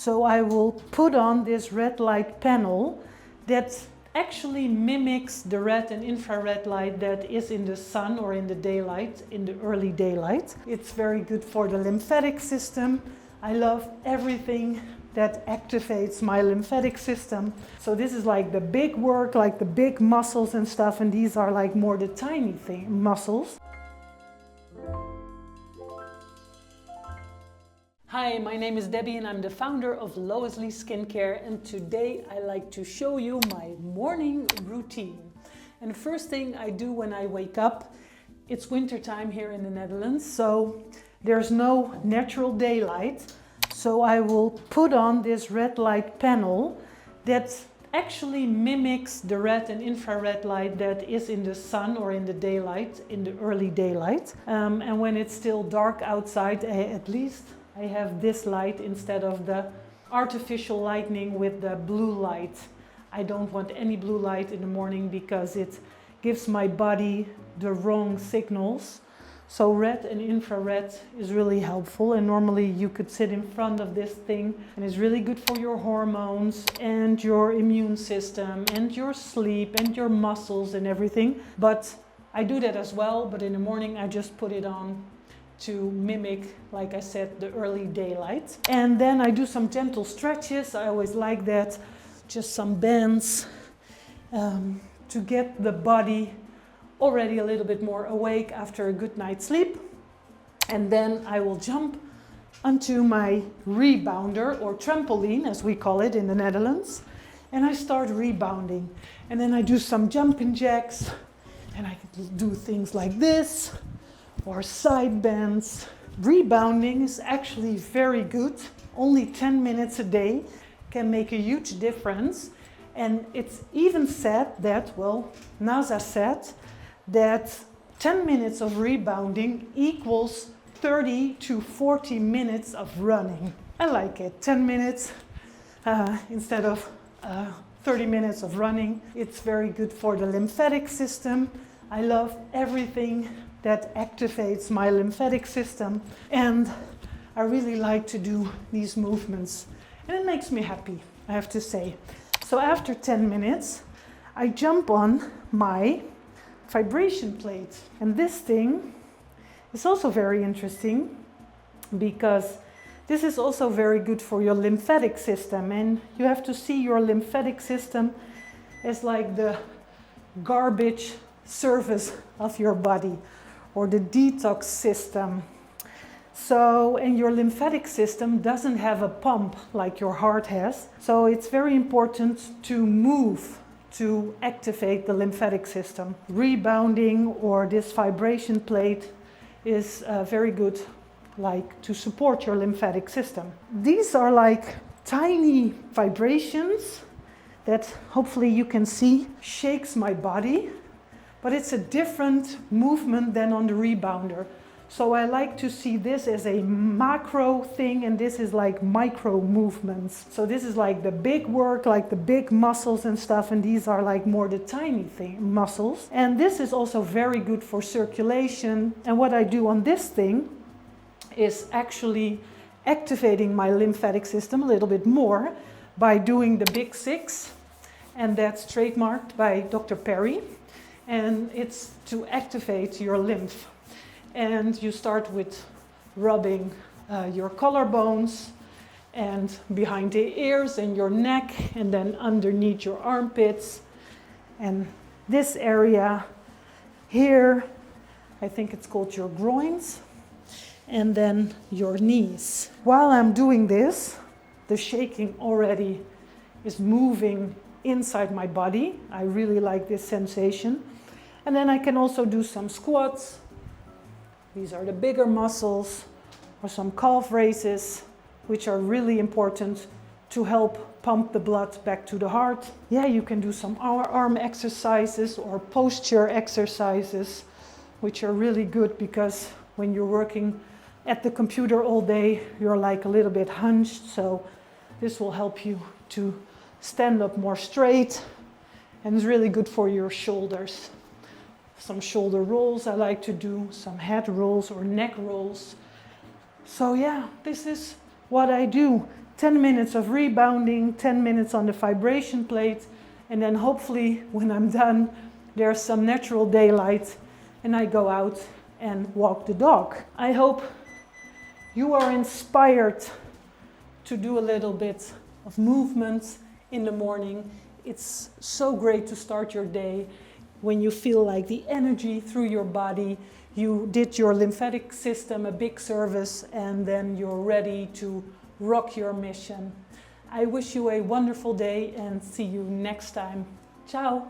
So I will put on this red light panel that actually mimics the red and infrared light that is in the sun or in the daylight, in the early daylight. It's very good for the lymphatic system. I love everything that activates my lymphatic system. So this is like the big work, like the big muscles and stuff, and these are like more the tiny muscles. Hi, my name is Debbie and I'm the founder of Lois Lee Skincare, and today I like to show you my morning routine. And the first thing I do when I wake up, it's winter time here in the Netherlands, so there's no natural daylight. So I will put on this red light panel that actually mimics the red and infrared light that is in the sun or in the daylight, in the early daylight. And when it's still dark outside, at least I have this light instead of the artificial lighting with the blue light. I don't want any blue light in the morning because it gives my body the wrong signals. So red and infrared is really helpful, and normally you could sit in front of this thing and it's really good for your hormones and your immune system and your sleep and your muscles and everything. But I do that as well, but in the morning I just put it on to mimic, like I said, the early daylight. And then I do some gentle stretches. I always like that. Just some bends to get the body already a little bit more awake after a good night's sleep. And then I will jump onto my rebounder, or trampoline as we call it in the Netherlands. And I start rebounding. And then I do some jumping jacks. And I do things like this, or side bends. Rebounding is actually very good. Only 10 minutes a day can make a huge difference. And it's even said that, well, NASA said that 10 minutes of rebounding equals 30 to 40 minutes of running. I like it, 10 minutes instead of 30 minutes of running. It's very good for the lymphatic system. I love everything that activates my lymphatic system, and I really like to do these movements, and it makes me happy, I have to say. So after 10 minutes I jump on my vibration plate, and this thing is also very interesting because this is also very good for your lymphatic system, and you have to see your lymphatic system as like the garbage service of your body, or the detox system. So, and your lymphatic system doesn't have a pump like your heart has. So it's very important to move to activate the lymphatic system. Rebounding or this vibration plate is very good, like to support your lymphatic system. These are like tiny vibrations that hopefully you can see shakes my body. But it's a different movement than on the rebounder. So I like to see this as a macro thing, and this is like micro movements. So this is like the big work, like the big muscles and stuff, and these are like more the tiny muscles. And this is also very good for circulation. And what I do on this thing is actually activating my lymphatic system a little bit more by doing the Big Six, and that's trademarked by Dr. Perry. And it's to activate your lymph. And you start with rubbing your collarbones and behind the ears and your neck, and then underneath your armpits. And this area here, I think it's called your groins, and then your knees. While I'm doing this, the shaking already is moving inside my body. I really like this sensation. And then I can also do some squats. These are the bigger muscles, or some calf raises, which are really important to help pump the blood back to the heart. Yeah, you can do some arm exercises or posture exercises, which are really good because when you're working at the computer all day, you're like a little bit hunched. So this will help you to stand up more straight, and it's really good for your shoulders. Some shoulder rolls I like to do, some head rolls or neck rolls. So yeah, this is what I do 10 minutes of rebounding, 10 minutes on the vibration plate, and then hopefully when I'm done, there's some natural daylight and I go out and walk the dog. I hope you are inspired to do a little bit of movement in the morning. It's so great to start your day when you feel like the energy through your body. You did your lymphatic system a big service and then you're ready to rock your mission. I wish you a wonderful day and see you next time. Ciao!